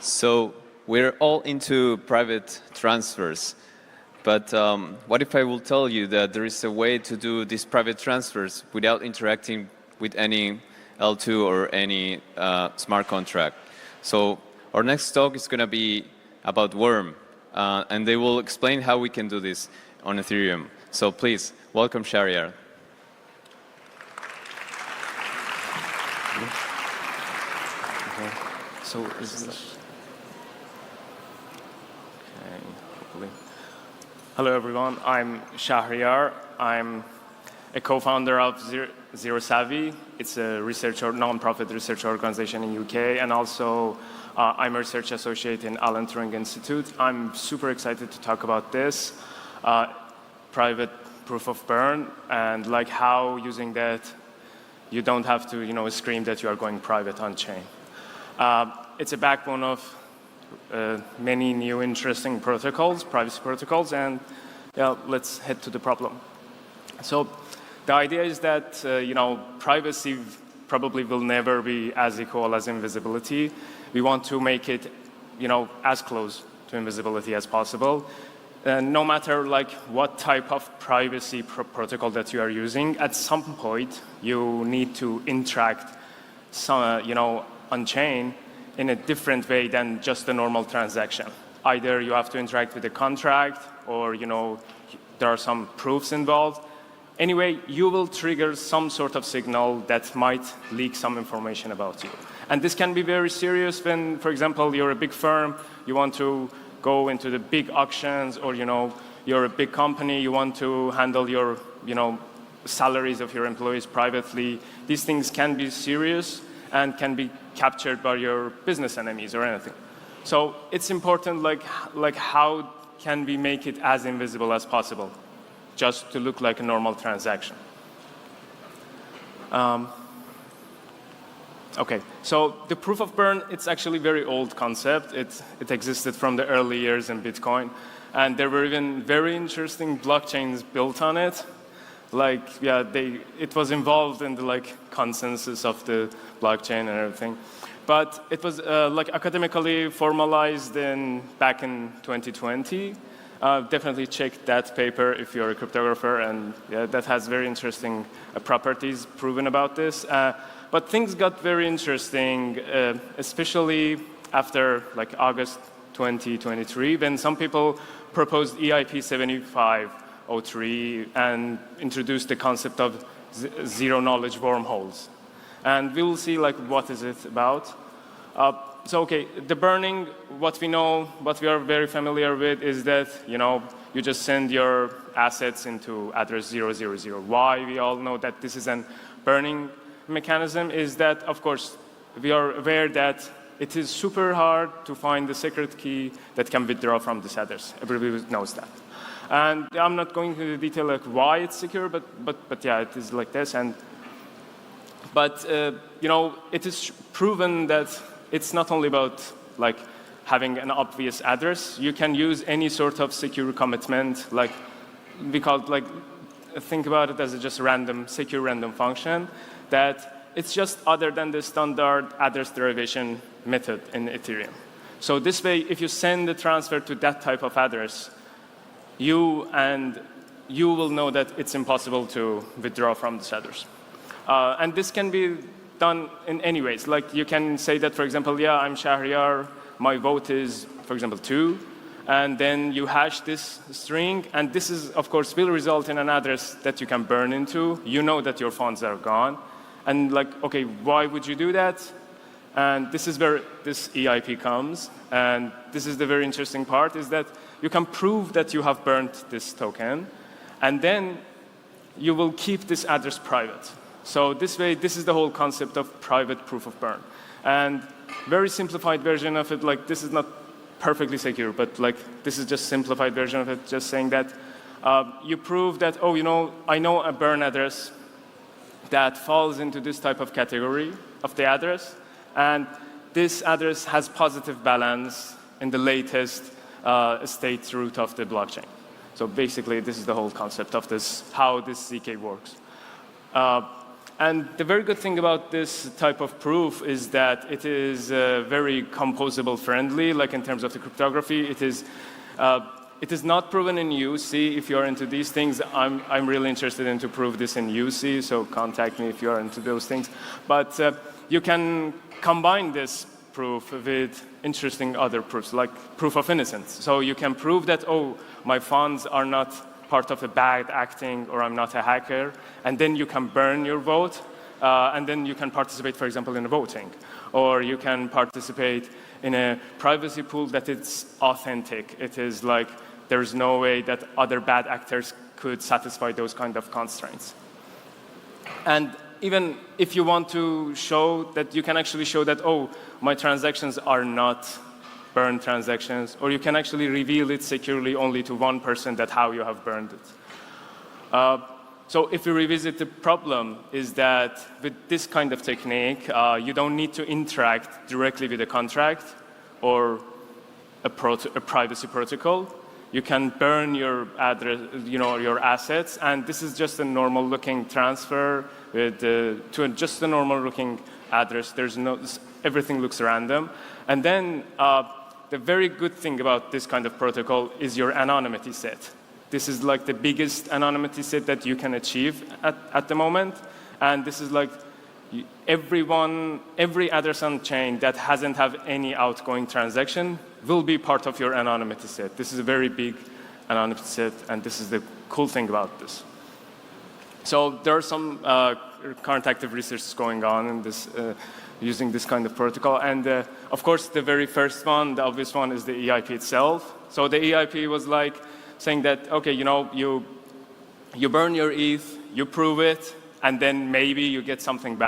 So we're all into private transfers, but what if I will tell you that there is a way to do these private transfers without interacting with any L2 or any smart contract? So our next talk is going to be about Worm, and they will explain how we can do this on Ethereum. So please, welcome Shahriar. So is this... Hello, everyone. I'm Shahriar. I'm a co-founder of Zero Savvy. It's a non-profit research organization in UK, and also I'm a research associate in Alan Turing Institute. I'm super excited to talk about this private proof of burn and like how using that you don't have to scream that you are going private on chain. It's a backbone of many new interesting protocols, privacy protocols, and let's head to the problem. So the idea is that privacy probably will never be as equal as invisibility. We want to make it as close to invisibility as possible. No matter what type of privacy protocol that you are using, at some point you need to interact on chain in a different way than just a normal transaction. Either you have to interact with a contract or there are some proofs involved. Anyway, you will trigger some sort of signal that might leak some information about you. And this can be very serious when, for example, you're a big firm, you want to go into the big auctions, or you're a big company, you want to handle your salaries of your employees privately. These things can be serious and can be captured by your business enemies or anything. So it's important, like how can we make it as invisible as possible, just to look like a normal transaction. Okay, so the proof of burn, it's actually a very old concept. It existed from the early years in Bitcoin, and there were even very interesting blockchains built on it. It was involved in the consensus of the blockchain and everything. But it was academically formalized back in 2020. Definitely check that paper if you're a cryptographer, and that has very interesting properties proven about this. But things got very interesting, especially after August 2023, when some people proposed EIP 7503 and introduced the concept of zero-knowledge wormholes. And we'll see what is it about. The burning, what we know, what we are very familiar with is that you just send your assets into address 000. Why we all know that this is a burning mechanism is that, of course, we are aware that it is super hard to find the secret key that can withdraw from this address. Everybody knows that. And I'm not going into the detail why it's secure, but yeah, it is like this. But it is proven that it's not only about having an obvious address. You can use any sort of secure commitment, think about it as just a secure random function that it's just other than the standard address derivation method in Ethereum. So this way, if you send the transfer to that type of address, you will know that it's impossible to withdraw from this address. And this can be done in any ways. You can say that, for example, I'm Shahriar, my vote is, for example, 2, and then you hash this string, and this is, of course, will result in an address that you can burn into. You know that your funds are gone. And okay, why would you do that? And this is where this EIP comes. And this is the very interesting part, is that you can prove that you have burned this token, and then you will keep this address private. So this way, this is the whole concept of private proof of burn. And very simplified version of it, this is not perfectly secure, but this is just simplified version of it, just saying that you prove that, I know a burn address that falls into this type of category of the address, and this address has positive balance in the latest state root of the blockchain. So basically, this is the whole concept of this, how this ZK works. And the very good thing about this type of proof is that it is very composable friendly, like in terms of the cryptography. It is not proven in UC. If you're into these things, I'm really interested in to prove this in UC, so contact me if you're into those things. But you can combine this proof with interesting other proofs, like proof of innocence. So you can prove that, oh, my funds are not part of a bad acting, or I'm not a hacker, and then you can burn your vote, and then you can participate, for example, in a voting. Or you can participate in a privacy pool that it's authentic. It is like there's no way that other bad actors could satisfy those kind of constraints. And even if you want to show that, you can actually show that, oh, my transactions are not burned transactions, or you can actually reveal it securely only to one person, that how you have burned it. So if we revisit the problem, is that with this kind of technique, you don't need to interact directly with a contract or a privacy protocol. You can burn your address, your assets, and this is just a normal-looking transfer with to just a normal-looking address. There's everything looks random, and then the very good thing about this kind of protocol is your anonymity set. This is like the biggest anonymity set that you can achieve at the moment, and this is like every address on chain that hasn't have any outgoing transaction will be part of your anonymity set. This is a very big anonymity set, and this is the cool thing about this. So there are some current active research going on in this, using this kind of protocol. And of course, the very first one, the obvious one, is the EIP itself. So the EIP was like saying that, okay, you burn your ETH, you prove it, and then maybe you get something back.